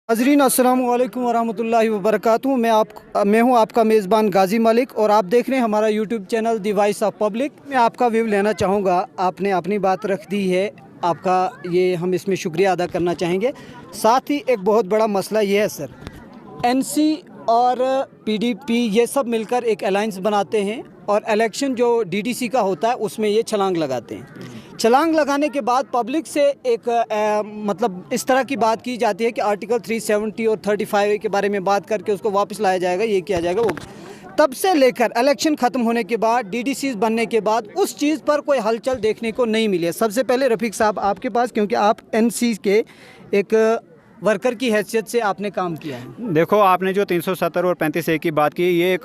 नाज़रीन अस्सलाम वालेकुम वरहमतुल्लाहि वबरकातुहू। मैं हूं आपका मेज़बान गाज़ी मलिक और आप देख रहे हैं हमारा YouTube channel the voice of public. मैं आपका व्यू लेना चाहूँगा। आपने अपनी बात रख दी है, आपका ये हम इसमें शुक्रिया अदा करना चाहेंगे। साथ ही एक बहुत बड़ा मसला ये है सर, एनसी और पीडीपी ये सब मिलकर एक अलायंस बनाते हैं और इलेक्शन जो डीडीसी का होता है उसमें ये छलांग लगाते हैं। छलांग लगाने के बाद पब्लिक से एक मतलब इस तरह की बात की जाती है कि आर्टिकल 370 और 35 के बारे में बात करके उसको वापस लाया जाएगा, ये किया जाएगा वो। तब से लेकर इलेक्शन ख़त्म होने के बाद डीडीसी बनने के बाद उस चीज़ पर कोई हलचल देखने को नहीं मिली है। सबसे पहले रफ़ीक साहब आपके पास, क्योंकि आप एनसी के एक वर्कर की हैसियत से आपने काम किया है। देखो, आपने जो 370 और 35A की बात की, ये एक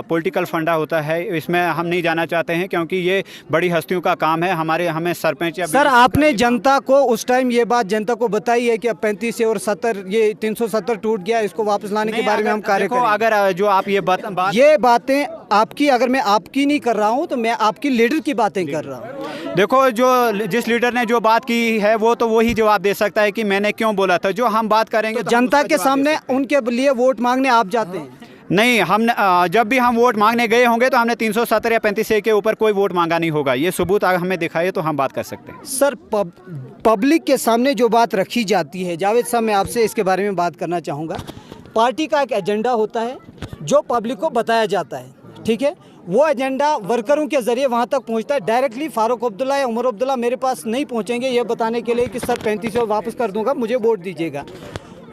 पॉलिटिकल फंडा होता है। इसमें हम नहीं जाना चाहते हैं क्योंकि ये बड़ी हस्तियों का काम है। हमें सरपंच या सर आपने जनता को उस टाइम ये बात जनता को बताई है कि अब 35 और 70 ये 370 टूट गया, इसको वापस लाने के बारे में हम कार्य करें। अगर जो आप ये बातें आपकी, अगर मैं आपकी नहीं कर रहा हूँ तो मैं आपकी लीडर की बातें कर रहा हूँ। देखो, जो जिस लीडर ने जो बात की है वो तो वही जवाब दे सकता है कि मैंने क्यों बोला था। जो हम बात करेंगे तो जनता के सामने उनके लिए वोट मांगने आप जाते हैं? नहीं, हमने जब भी हम वोट मांगने गए होंगे तो हमने 370 या 35A के ऊपर कोई वोट मांगा नहीं होगा। ये सबूत अगर हमें दिखाइए तो हम बात कर सकते हैं। सर पब्लिक के सामने जो बात रखी जाती है, जावेद साहब मैं आपसे इसके बारे में बात करना चाहूँगा। पार्टी का एक एजेंडा होता है जो पब्लिक को बताया जाता है, ठीक है। वो एजेंडा वर्करों के ज़रिए वहाँ तक पहुँचता है। डायरेक्टली फारूक अब्दुल्ला या उमर अब्दुल्ला मेरे पास नहीं पहुँचेंगे ये बताने के लिए कि सर 35 वापस कर दूँगा, मुझे वोट दीजिएगा।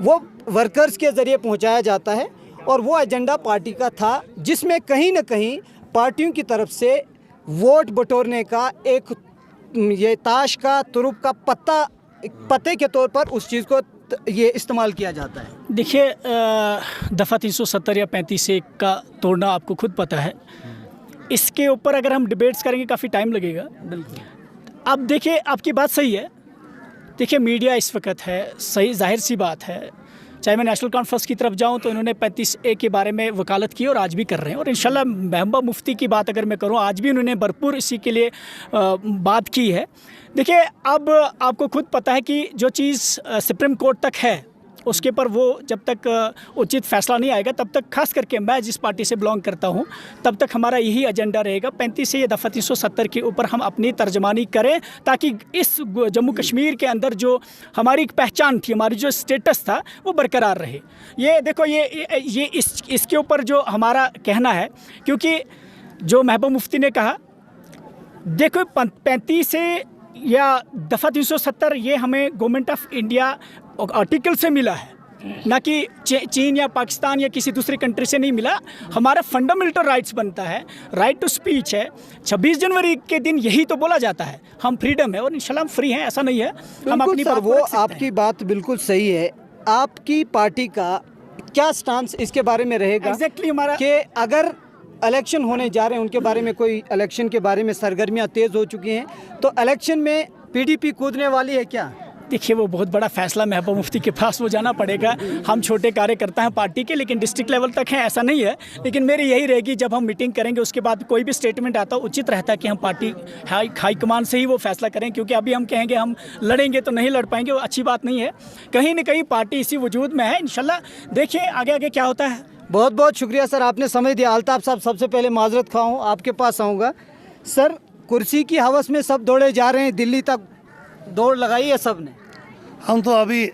वो वर्कर्स के ज़रिए पहुँचाया जाता है और वो एजेंडा पार्टी का था, जिसमें कहीं ना कहीं पार्टियों की तरफ से वोट बटोरने का एक ये ताश का तुरुप का पत्ते के तौर पर उस चीज़ को ये इस्तेमाल किया जाता है। देखिए, दफ़ा 370 या 35A का तोड़ना आपको खुद पता है। इसके ऊपर अगर हम डिबेट्स करेंगे काफ़ी टाइम लगेगा। बिल्कुल। अब देखिए, आपकी बात सही है। देखिए, मीडिया इस वक्त है, सही जाहिर सी बात है, चाहे मैं नेशनल कॉन्फ्रेंस की तरफ जाऊं तो इन्होंने 35A के बारे में वकालत की और आज भी कर रहे हैं। और इंशाल्लाह महबूबा मुफ्ती की बात अगर मैं करूं, आज भी उन्होंने भरपूर इसी के लिए बात की है। देखिए, अब आपको खुद पता है कि जो चीज़ सुप्रीम कोर्ट तक है उसके पर वो जब तक उचित फैसला नहीं आएगा तब तक, खास करके मैं जिस पार्टी से बिलोंग करता हूं, तब तक हमारा यही एजेंडा रहेगा 35A या दफ़ा 370 के ऊपर हम अपनी तर्जमानी करें, ताकि इस जम्मू कश्मीर के अंदर जो हमारी पहचान थी, हमारी जो स्टेटस था, वो बरकरार रहे। ये देखो, ये इसके ऊपर जो हमारा कहना है, क्योंकि जो महबूब मुफ्ती ने कहा, देखो 35A या दफ़ा 370 ये हमें गवर्नमेंट ऑफ इंडिया आर्टिकल से मिला है, ना कि चीन या पाकिस्तान या किसी दूसरी कंट्री से नहीं मिला। हमारा फंडामेंटल राइट्स बनता है, राइट टू स्पीच है। 26 जनवरी के दिन यही तो बोला जाता है, हम फ्रीडम है और इंशाल्लाह हम फ्री हैं, ऐसा नहीं है। हम अपनी बात वो आपकी बात बिल्कुल सही है। आपकी पार्टी का क्या स्टांस इसके बारे में रहेगा? एग्जैक्टली हमारा कि अगर इलेक्शन होने जा रहे हैं, उनके बारे में कोई इलेक्शन के बारे में सरगर्मियाँ तेज़ हो चुकी हैं, तो इलेक्शन में पीडीपी कूदने वाली है क्या? देखिए, वो बहुत बड़ा फैसला महबूब मुफ्ती के पास वो जाना पड़ेगा। हम छोटे कार्यकर्ता हैं पार्टी के, लेकिन डिस्ट्रिक्ट लेवल तक हैं ऐसा नहीं है। लेकिन मेरी यही रहेगी, जब हम मीटिंग करेंगे उसके बाद कोई भी स्टेटमेंट आता है, उचित रहता है कि हम पार्टी हाई कमान से ही वो फैसला करें, क्योंकि अभी हम कहेंगे हम लड़ेंगे तो नहीं लड़ पाएंगे, वो अच्छी बात नहीं है। कहीं ना कहीं पार्टी इसी वजूद में है। इंशाल्लाह देखिए आगे आगे क्या होता है। बहुत बहुत शुक्रिया सर, आपने समय दिया। अल्ताफ़ साहब, सबसे पहले माजरत खा हूँ, आपके पास आऊँगा। सर, कुर्सी की हवस में सब दौड़े जा रहे हैं, दिल्ली तक दौड़ लगाई है सब ने। हम तो अभी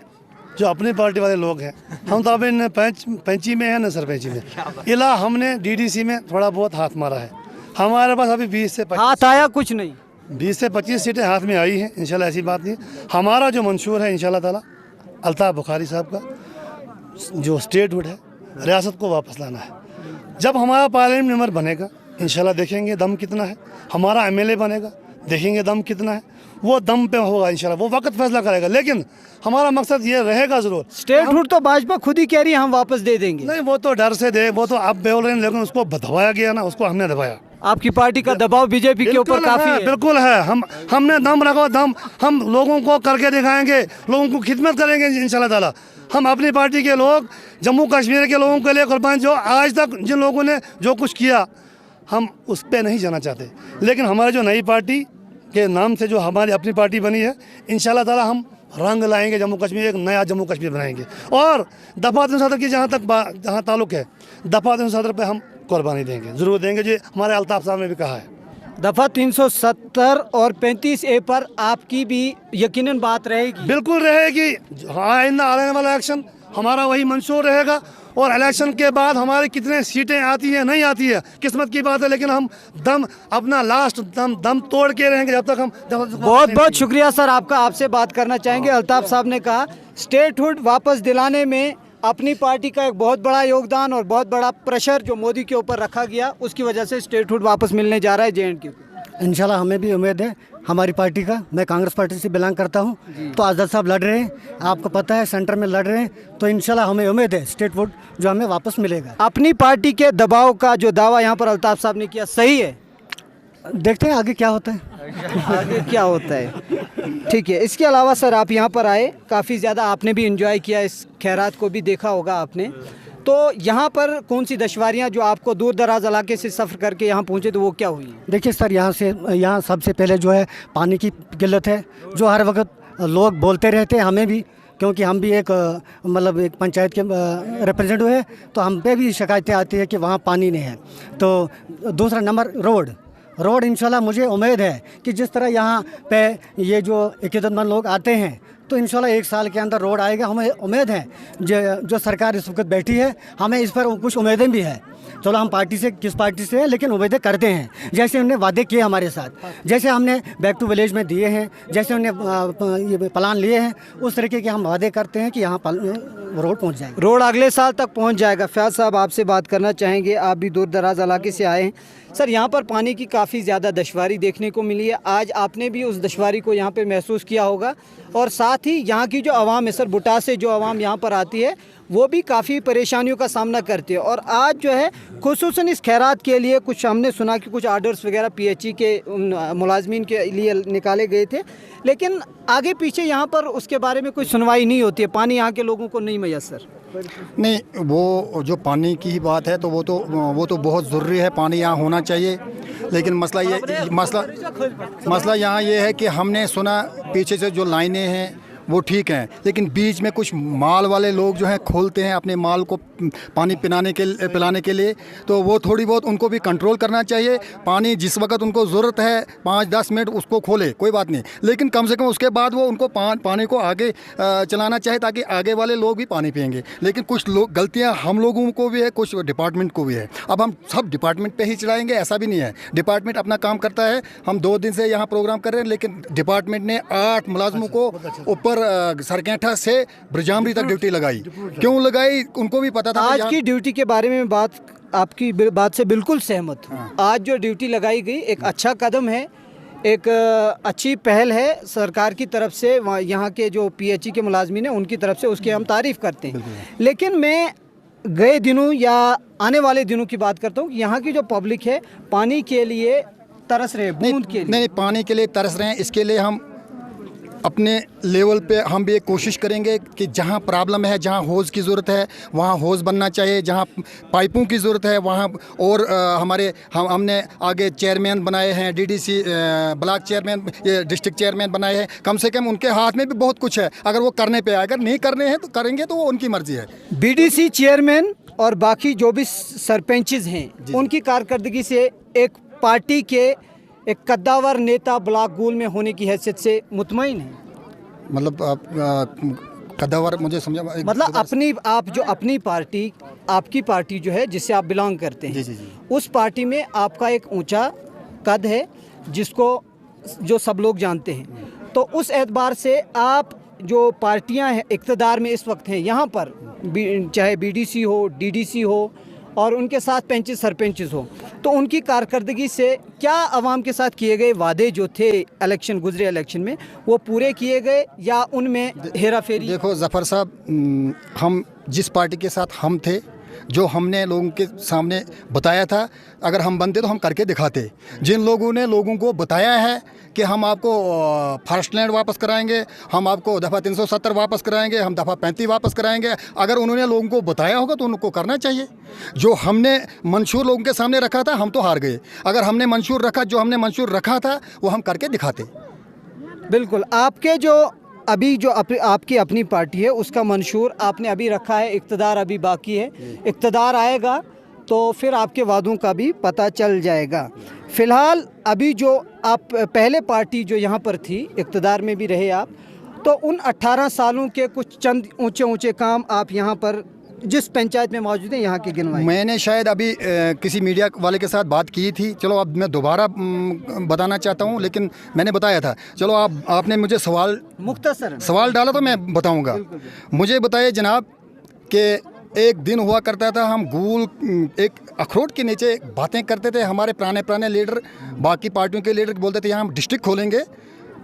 जो अपनी पार्टी वाले लोग हैं, हम तो अभी न पंची में है न सरपंची में, इला हमने डीडीसी में थोड़ा बहुत हाथ मारा है। हमारे पास अभी 20 से 25 हाथ आया, कुछ नहीं, 20 से 25 सीटें हाथ में आई हैं। इंशाल्लाह ऐसी बात नहीं। हमारा जो मंशूर है इंशाल्लाह ताला अल्ताफ़ बुखारी साहब का, जो स्टेटहुड है, रियासत को वापस लाना है। जब हमारा पार्लियामेंट मेंबर बनेगा इंशाल्लाह देखेंगे दम कितना है, हमारा एमएलए बनेगा देखेंगे दम कितना है, वो दम पे होगा इंशाल्लाह, वो वक्त फैसला करेगा। लेकिन हमारा मकसद ये रहेगा ज़रूर। स्टेटहुड तो भाजपा खुद ही कह रही है हम वापस दे देंगे। नहीं, वो तो डर से दे, वो तो आप बोल रहे हैं, लेकिन उसको दबाया गया ना, उसको हमने दबाया। आपकी पार्टी का दबाव बीजेपी के ऊपर काफ़ी है। बिल्कुल है। हमने दम रखो, दम हम लोगों को करके दिखाएंगे, लोगों को खिदमत करेंगे इंशाल्लाह ताला। हम अपनी पार्टी के लोग, जम्मू कश्मीर के लोगों के लिए कुर्बान, जो आज तक जिन लोगों ने जो कुछ किया, हम उस पर नहीं जाना चाहते। लेकिन हमारी जो नई पार्टी के नाम से जो हमारी अपनी पार्टी बनी है, इंशाल्लाह ताला हम रंग लाएंगे, जम्मू कश्मीर एक नया जम्मू कश्मीर बनाएंगे। और दफ़ा 370 की जहाँ ताल्लुक़ है, दफ़ा 370 पे हम कुर्बानी देंगे, ज़रूर देंगे, जो हमारे अल्ताफ़ साहब ने भी कहा है। दफ़ा 370 और 35A पर आपकी भी यकीनन बात रहेगी? बिल्कुल रहेगी। आइंदा आने वाला इलेक्शन हमारा वही मंशूर रहेगा, और इलेक्शन के बाद हमारे कितने सीटें आती हैं नहीं आती है किस्मत की बात है, लेकिन हम दम अपना लास्ट दम तोड़ के रहेंगे जब तक हम। बहुत बहुत शुक्रिया सर आपका। आपसे बात करना चाहेंगे, अल्ताफ़ साहब ने कहा स्टेटहुड वापस दिलाने में अपनी पार्टी का एक बहुत बड़ा योगदान और बहुत बड़ा प्रेशर जो मोदी के ऊपर रखा गया, उसकी वजह से स्टेटहुड वापस मिलने जा रहा है JNK को। इंशाल्लाह हमें भी उम्मीद है हमारी पार्टी का। मैं कांग्रेस पार्टी से बिलोंग करता हूं, तो आज़ाद साहब लड़ रहे हैं, आपको पता है सेंटर में लड़ रहे हैं, तो इंशाल्लाह हमें उम्मीद है स्टेटहुड जो हमें वापस मिलेगा। अपनी पार्टी के दबाव का जो दावा यहाँ पर अल्ताफ़ साहब ने किया सही है? देखते हैं आगे क्या होता है। आगे क्या होता है, ठीक है। इसके अलावा सर आप यहाँ पर आए, काफ़ी ज़्यादा आपने भी एंजॉय किया, इस खैरात को भी देखा होगा आपने, तो यहाँ पर कौन सी दुश्वारियाँ जो आपको दूर दराज इलाके से सफ़र करके यहाँ पहुँचे तो वो क्या हुई? देखिए सर, यहाँ सबसे पहले जो है पानी की किल्लत है, जो हर वक्त लोग बोलते रहते हैं, हमें भी, क्योंकि हम भी एक मतलब एक पंचायत के रिप्रेजेंटेटिव है, तो हम पे भी शिकायतें आती है कि वहाँ पानी नहीं है। तो दूसरा नंबर रोड इंशाल्लाह मुझे उम्मीद है कि जिस तरह यहाँ पे ये जो इक्कीदतमंद लोग आते हैं, तो इंशाल्लाह 1 साल के अंदर रोड आएगा। हमें उम्मीद है जो सरकार इस वक्त बैठी है, हमें इस पर कुछ उम्मीदें भी है। चलो हम किस पार्टी से हैं, लेकिन उम्मीदें करते हैं, जैसे उन्होंने वादे किए हमारे साथ, जैसे हमने बैक टू विलेज में दिए हैं, जैसे उन्होंने ये प्लान लिए हैं, उस तरीके के हम वादे करते हैं कि यहाँ रोड पहुँच जाएगा। रोड अगले साल तक पहुँच जाएगा। फयाज साहब आपसे बात करना चाहेंगे, आप भी दूर दराज इलाके से आए हैं सर। यहाँ पर पानी की काफ़ी ज़्यादा दुश्वारी देखने को मिली है, आज आपने भी उस दुश्वारी को यहाँ पे महसूस किया होगा, और साथ ही यहाँ की जो आवाम है सर, बुटा से जो आवाम यहाँ पर आती है वो भी काफ़ी परेशानियों का सामना करती है। और आज जो है खुसूसन इस खैरात के लिए कुछ हमने सुना कि कुछ आर्डर्स वगैरह PHE के मुलाजमीन के लिए निकाले गए थे, लेकिन आगे पीछे यहाँ पर उसके बारे में कोई सुनवाई नहीं होती है, पानी यहाँ के लोगों को नहीं मैसर। नहीं, वो जो पानी की ही बात है तो वो तो बहुत ज़रूरी है, पानी यहाँ होना चाहिए। लेकिन मसला यहाँ ये है कि हमने सुना पीछे से जो लाइनें हैं वो ठीक हैं, लेकिन बीच में कुछ माल वाले लोग जो हैं खोलते हैं अपने माल को पानी पिलाने के लिए, तो वो थोड़ी बहुत उनको भी कंट्रोल करना चाहिए। पानी जिस वक्त उनको ज़रूरत है 5-10 मिनट उसको खोले, कोई बात नहीं, लेकिन कम से कम उसके बाद वो उनको पानी को आगे चलाना चाहिए, ताकि आगे वाले लोग भी पानी पिएंगे। लेकिन कुछ लोग गलतियाँ हम लोगों को भी है, कुछ डिपार्टमेंट को भी है। अब हम सब डिपार्टमेंट पे ही चलाएंगे ऐसा भी नहीं है, डिपार्टमेंट अपना काम करता है। हम 2 दिन से यहाँ प्रोग्राम कर रहे हैं, लेकिन डिपार्टमेंट ने 8 मुलाजमों को ऊपर सरकेठा से ब्रजामरी तक ड्यूटी लगाई। क्यों लगाई, उनको भी पता था। आज की ड्यूटी के बारे में आपकी बात से बिल्कुल सहमत हूँ। आज जो ड्यूटी लगाई गई एक अच्छा कदम है, एक अच्छी पहल है सरकार की तरफ से, यहाँ के जो PHE के मुलाजमीन हैं उनकी तरफ से, उसकी हम तारीफ़ करते हैं। लेकिन मैं गए दिनों या आने वाले दिनों की बात करता हूँ कि यहाँ की जो पब्लिक है पानी के लिए तरस रहे, बूंद के लिए। नहीं, पानी के लिए तरस रहे हैं। इसके लिए हम अपने लेवल पे हम भी एक कोशिश करेंगे कि जहाँ प्रॉब्लम है, जहाँ होज़ की ज़रूरत है वहाँ होज़ बनना चाहिए, जहाँ पाइपों की ज़रूरत है वहाँ। और हमने आगे चेयरमैन बनाए हैं, DDC ब्लॉक चेयरमैन, ये डिस्ट्रिक्ट चेयरमैन बनाए हैं। कम से कम उनके हाथ में भी बहुत कुछ है, अगर वो करने पे आए, अगर नहीं करने हैं तो करेंगे तो वो उनकी मर्ज़ी है। BDC चेयरमैन और बाकी जो भी सरपंचेस हैं उनकी कारकर्दगी से एक पार्टी के एक कद्दावर नेता ब्लॉक गोल में होने की हैसियत से मुतमईन है? मतलब आप कद्दावर मुझे समझा, मतलब अपनी पार्टी, आपकी पार्टी जो है जिससे आप बिलोंग करते हैं, जी। उस पार्टी में आपका एक ऊंचा कद है जिसको जो सब लोग जानते हैं, तो उस एतबार से आप जो पार्टियां हैं इक़्तिदार में इस वक्त हैं यहाँ पर, चाहे BDC हो, DDC हो और उनके साथ पंच सरपंचेस हो, तो उनकी कारकर्दगी से क्या आवाम के साथ किए गए वादे जो थे गुजरे इलेक्शन में वो पूरे किए गए या उनमें हेरा फेरी? देखो ज़फ़र साहब, हम जिस पार्टी के साथ हम थे, जो हमने लोगों के सामने बताया था, अगर हम बनते तो हम करके दिखाते। जिन लोगों ने लोगों को बताया है कि हम आपको फर्स्ट लैंड वापस कराएंगे, हम आपको दफ़ा 370 वापस कराएंगे, हम दफ़ा 35 वापस कराएंगे, अगर उन्होंने लोगों को बताया होगा तो उनको करना चाहिए। जो हमने मंशूर लोगों के सामने रखा था हम तो हार गए, अगर हमने मंशूर रखा, जो हमने मंशूर रखा था वो हम करके दिखाते। बिल्कुल। आपके जो अभी जो आपकी अपनी पार्टी है उसका मंशूर आपने अभी रखा है, इक़्तिदार अभी बाकी है, इक़्तिदार आएगा तो फिर आपके वादों का भी पता चल जाएगा। फ़िलहाल अभी जो आप पहले पार्टी जो यहाँ पर थी, इक़्तिदार में भी रहे आप, तो उन 18 सालों के कुछ चंद ऊंचे काम आप यहाँ पर जिस पंचायत में मौजूद हैं यहाँ के गिनवाएं। मैंने शायद अभी किसी मीडिया वाले के साथ बात की थी, चलो अब मैं दोबारा बताना चाहता हूँ, लेकिन मैंने बताया था। चलो आपने मुझे मुख्तसर सवाल डाला तो मैं बताऊँगा। मुझे बताइए जनाब कि एक दिन हुआ करता था, हम गूल एक अखरोट के नीचे बातें करते थे। हमारे पुराने लीडर, बाकी पार्टियों के लीडर बोलते थे यहाँ हम डिस्ट्रिक्ट खोलेंगे,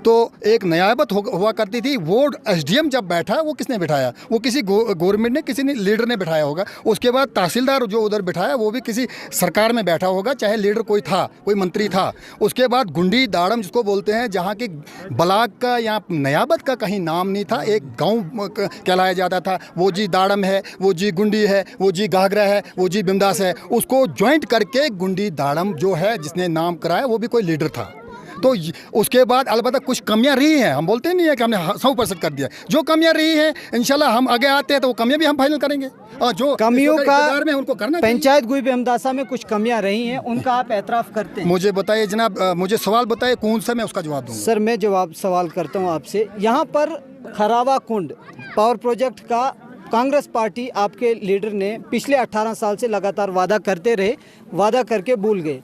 तो एक नयाबत हुआ करती थी। वो एसडीएम जब बैठा, वो किसने बिठाया? वो किसी गवर्नमेंट ने, किसी ने लीडर ने बिठाया होगा। उसके बाद तहसीलदार जो उधर बिठाया वो भी किसी सरकार में बैठा होगा, चाहे लीडर कोई था, कोई मंत्री था। उसके बाद गुंडी दाड़म जिसको बोलते हैं, जहाँ के ब्लाक का या नयाबत का कहीं नाम नहीं था, एक गाँव कहलाया जाता था। वो जी दाड़म है, वो जी गुंडी है, वो जी गागरा है, वो जी बिमदास है। उसको ज्वाइंट करके गुंडी दाड़म जो है जिसने नाम कराया वो भी कोई लीडर था। तो उसके बाद अलबत्ता कुछ कमियां रही हैं, हम बोलते नहीं है कि हमने 100% कर दिया। जो कमियां रही हैं इंशाल्लाह हम आगे आते हैं तो वो कमियां भी हम फाइनल करेंगे। और जो कमियों का में उनको करना, पंचायत गुई हमदासा में कुछ कमियां रही हैं, उनका आप एतराफ़ करते हैं? मुझे बताइए जनाब, मुझे सवाल बताइए कौन सा, मैं उसका जवाब दूँगा। सर मैं सवाल करता हूँ आपसे। यहाँ पर खरावा कुंड पावर प्रोजेक्ट का कांग्रेस पार्टी आपके लीडर ने पिछले 18 साल से लगातार वादा करते रहे, वादा करके भूल गए।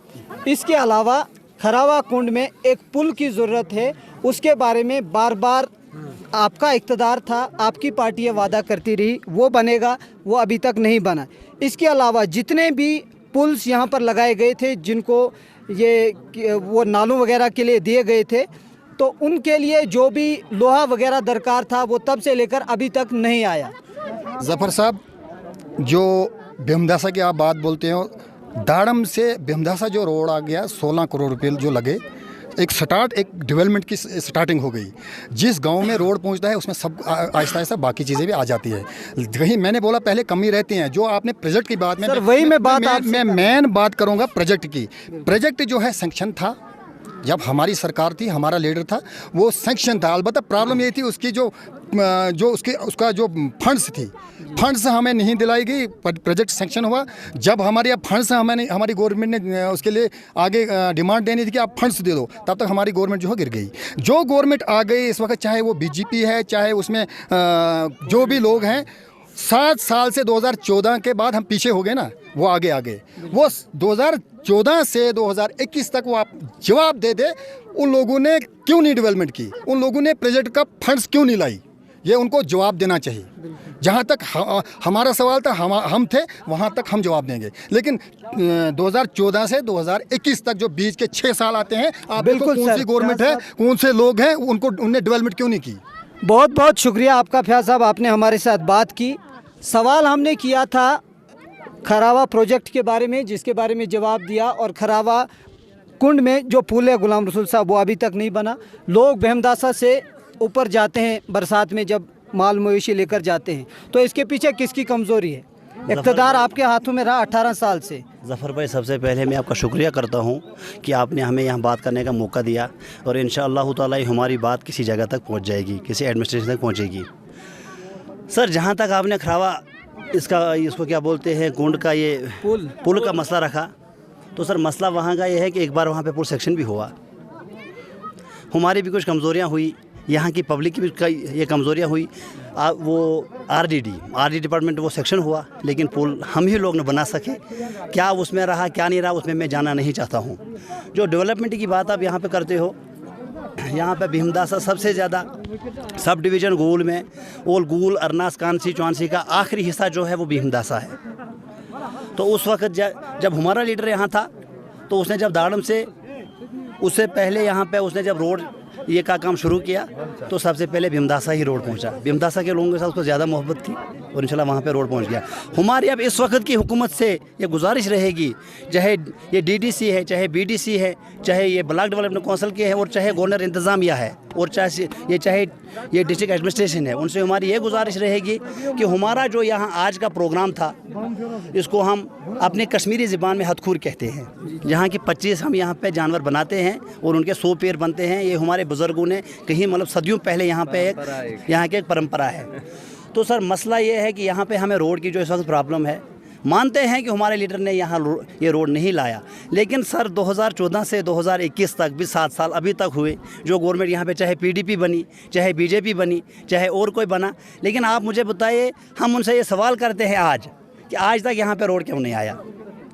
इसके अलावा खरावा कुंड में एक पुल की ज़रूरत है, उसके बारे में बार बार आपका इक़्तिदार था, आपकी पार्टी ये वादा करती रही वो बनेगा, वो अभी तक नहीं बना। इसके अलावा जितने भी पुल्स यहाँ पर लगाए गए थे, जिनको वो नालों वगैरह के लिए दिए गए थे, तो उनके लिए जो भी लोहा वगैरह दरकार था वो तब से लेकर अभी तक नहीं आया। ज़फ़र साहब, जो भीमदासा की आप बात बोलते हो, दाड़म से भीमदासा जो रोड आ गया, 16 करोड़ रुपये जो लगे, एक डेवलपमेंट की स्टार्टिंग हो गई। जिस गांव में रोड पहुंचता है उसमें सब आहिस्ता आहिस्ता बाकी चीज़ें भी आ जाती है। कहीं मैंने बोला पहले कमी रहती हैं। जो आपने प्रोजेक्ट की बात में, सर वही मैं मेन बात करूंगा प्रोजेक्ट की। प्रोजेक्ट जो है सैंक्शन था, जब हमारी सरकार थी, हमारा लीडर था, वो सैंक्शन था। अलबत्ता प्रॉब्लम ये थी उसकी उसका जो फंड्स थी, फंड्स हमें नहीं दिलाई गई। प्रोजेक्ट सैंक्शन हुआ, जब हमारे फंड्स हमारी गवर्नमेंट ने उसके लिए आगे डिमांड देनी थी कि आप फंड्स दे दो, तब तक हमारी गवर्नमेंट जो है गिर गई। जो गवर्नमेंट आ गई इस वक्त, चाहे वो बीजेपी है, चाहे उसमें जो भी लोग हैं, 7 साल से 2014 के बाद हम पीछे हो गए ना, वो आगे आ गए। वो 2014 से 2021 तक वो आप जवाब दे दे, उन लोगों ने क्यों नहीं डेवलपमेंट की, उन लोगों ने प्रोजेक्ट का फंड्स क्यों नहीं लाई, ये उनको जवाब देना चाहिए। जहाँ तक हमारा सवाल था, हम थे, वहाँ तक हम जवाब देंगे। लेकिन 2014 से 2021 तक जो बीच के 6 साल आते हैं, आप बिल्कुल कौन सी गवर्नमेंट है, कौन से लोग हैं, उनने डेवलपमेंट क्यों नहीं की। बहुत बहुत शुक्रिया आपका फयाज साहब, आपने हमारे साथ बात की। सवाल हमने किया था खरावा प्रोजेक्ट के बारे में, जिसके बारे में जवाब दिया, और खरावा कुंड में जो पुल है गुलाम रसूल साहब, वो अभी तक नहीं बना। लोग भीमदासा से ऊपर जाते हैं बरसात में, जब माल मवेशी लेकर जाते हैं, तो इसके पीछे किसकी कमज़ोरी है? इक़्तिदार आपके हाथों में रहा 18 साल से। ज़फ़र भाई, सबसे पहले मैं आपका शुक्रिया करता हूं कि आपने हमें यहाँ बात करने का मौका दिया, और इंशाअल्लाह ताला हमारी बात किसी जगह तक पहुँच जाएगी, किसी एडमिनिस्ट्रेशन तक पहुँचेगी। सर, जहाँ तक आपने खरावा इसको क्या बोलते हैं, कुंड का ये पुल का मसला रखा, तो सर मसला वहाँ का ये है कि एक बार वहाँ पे पुल सेक्शन भी हुआ, हमारी भी कुछ कमज़ोरियाँ हुई, यहाँ की पब्लिक की भी ये कमज़ोरियाँ हुई। वो आरडी डिपार्टमेंट वो सेक्शन हुआ, लेकिन पुल हम ही लोग ने बना सके। क्या उसमें रहा क्या नहीं रहा उसमें मैं जाना नहीं चाहता हूँ। जो डेवलपमेंट की बात आप यहाँ पे करते हो, यहाँ पे भीमदासा सबसे ज़्यादा सब डिवीज़न गूल में, ओल गूल अरनास कांसी चौंसी का आखिरी हिस्सा जो है वो भीमदासा है। तो उस वक्त जब हमारा लीडर यहाँ था, तो उसने जब दाड़म से, उससे पहले यहाँ पे उसने जब रोड ये का काम शुरू किया, तो सबसे पहले भीमदासा ही रोड पहुँचा। भीमदासा के लोगों के साथ उसको ज़्यादा मोहब्बत थी। और इंशाल्लाह वहाँ पे रोड पहुँच गया। हमारी अब इस वक्त की हुकूमत से ये गुजारिश रहेगी, चाहे ये DDC है, चाहे BDC है, चाहे ये ब्लॉक डेवलपमेंट काउंसिल के है, और चाहे गवर्नर इंतज़ामिया है, और चाहे ये डिस्ट्रिक्ट एडमिनिस्ट्रेशन है, उनसे हमारी ये गुजारिश रहेगी कि हमारा जो यहाँ आज का प्रोग्राम था, इसको हम अपनी कश्मीरी ज़बान में हथखूर कहते हैं। जहाँ की 25 हम यहाँ पे जानवर बनाते हैं और उनके 100 पैर बनते हैं। ये हमारे बुज़ुर्गों ने कहीं मतलब सदियों पहले यहाँ पे यहाँ की एक परंपरा है। तो सर मसला ये है कि यहाँ पे हमें रोड की जो इस वक्त प्रॉब्लम है, मानते हैं कि हमारे लीडर ने यहाँ ये रोड नहीं लाया, लेकिन सर 2014 से 2021 तक भी 7 साल अभी तक हुए, जो गवर्नमेंट यहाँ पे चाहे PDP बनी, चाहे BJP बनी, चाहे और कोई बना, लेकिन आप मुझे बताइए, हम उनसे ये सवाल करते हैं आज कि आज तक यहाँ पे रोड क्यों नहीं आया।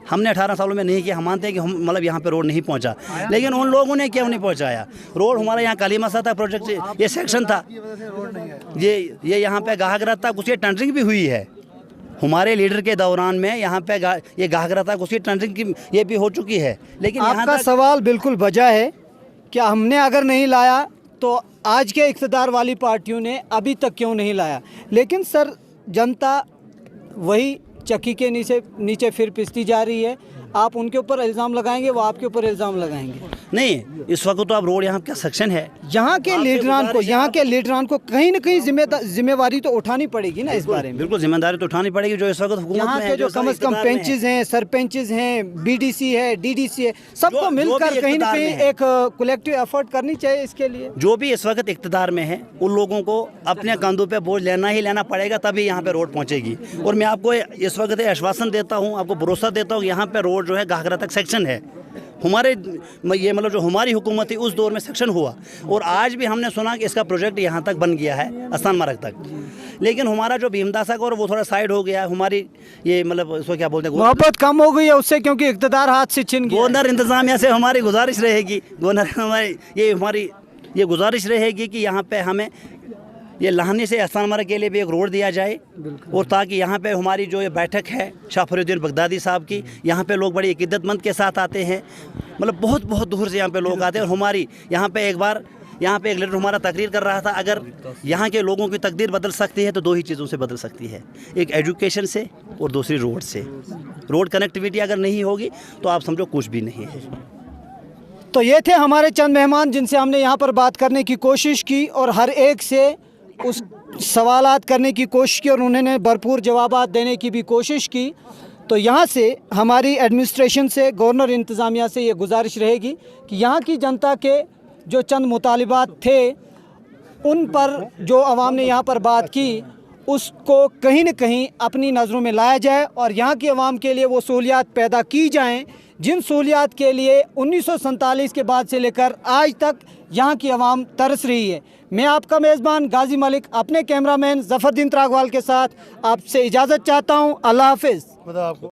हमने 18 सालों में नहीं किया, हम मानते हैं कि हम मतलब यहाँ पे रोड नहीं पहुँचा, लेकिन उन लोगों ने क्यों नहीं पहुँचाया रोड। हमारा यहाँ काली मसा तक प्रोजेक्ट ये सेक्शन था, ये यहाँ पे गाहगरा तक उसकी टेंडरिंग भी हुई है। हमारे लीडर के दौरान में यहाँ पे ये गाहगरा तक उसकी टेंडरिंग की ये भी हो चुकी है, लेकिन आपका सवाल बिल्कुल वजह है कि हमने अगर नहीं लाया तो आज के इक़्तिदार वाली पार्टियों ने अभी तक क्यों नहीं लाया। लेकिन सर जनता वही चक्की के नीचे फिर पिसती जा रही है। आप उनके ऊपर इल्ज़ाम लगाएंगे, वो आपके ऊपर इल्ज़ाम लगाएंगे। नहीं, इस वक्त तो अब रोड यहाँ क्या सेक्शन है, यहाँ के लीडरान को कहीं न कहीं जिम्मेवारी तो उठानी पड़ेगी ना इस बारे में। बिल्कुल जिम्मेदारी तो उठानी पड़ेगी जो इस वक्त हुकूमत यहाँ में के है, जो कम से कम पेंचेस हैं, सरपंचेस हैं, BDC है, DDC है, सबको मिलकर कहीं न कहीं एक कलेक्टिव एफर्ट करनी चाहिए इसके लिए। जो भी इस वक्त इक़्तिदार में है उन लोगों को अपने कंधों पे बोझ लेना ही लेना पड़ेगा, तभी यहाँ पे रोड पहुँचेगी। और मैं आपको इस वक्त आश्वासन देता हूँ, आपको भरोसा देता हूँ, यहाँ पे रोड जो है गाहगरा तक सेक्शन है। हमारे ये मतलब जो हमारी हुकूमत थी उस दौर में सेक्शन हुआ, और आज भी हमने सुना कि इसका प्रोजेक्ट यहाँ तक बन गया है आसान मार्ग तक, लेकिन हमारा जो भीमदासा का और वो थोड़ा साइड हो गया। हमारी ये मतलब उसको क्या बोलते हैं, मोहब्बत कम हो गई है उससे, क्योंकि इक़्तिदार हाथ से छिन गया। गवर्नर इंतज़ामिया से हमारी गुजारिश रहेगी, हमारी ये गुजारिश रहेगी कि यहाँ पे हमें ये लाहनी से आसान मार्ग के लिए भी एक रोड दिया जाए, और ताकि यहाँ पे हमारी जो ये बैठक है शाह फरीदुद्दीन बगदादी साहब की, यहाँ पे लोग बड़ी इक़्क़तमंद के साथ आते हैं, मतलब बहुत बहुत दूर से यहाँ पे लोग आते हैं। और हमारी यहाँ पे एक बार यहाँ पे एक लीडर हमारा तकरीर कर रहा था, अगर यहाँ के लोगों की तकदीर बदल सकती है तो 2 ही चीज़ों से बदल सकती है, एक एजुकेशन से और दूसरी रोड से। रोड कनेक्टिविटी अगर नहीं होगी तो आप समझो कुछ भी नहीं है। तो ये थे हमारे चंद मेहमान जिनसे हमने यहाँ पर बात करने की कोशिश की, और हर एक से उस सवालात करने की कोशिश की, और उन्होंने भरपूर जवाबात देने की भी कोशिश की। तो यहाँ से हमारी एडमिनिस्ट्रेशन से, गवर्नर इंतज़ामिया से ये गुजारिश रहेगी कि यहाँ की जनता के जो चंद मुतालिबात थे, उन पर जो आवाम ने यहाँ पर बात की, उसको कहीं न कहीं अपनी नज़रों में लाया जाए, और यहाँ की आवाम के लिए वो सहूलियात पैदा की जाएँ जिन सहूलियात के लिए 1947 के बाद से लेकर आज तक यहाँ की आवाम तरस रही है। मैं आपका मेज़बान गाजी मलिक अपने कैमरामैन ज़फ़रुद्दीन त्रागवाल के साथ आपसे इजाज़त चाहता हूँ। अल्लाह हाफ़िज़।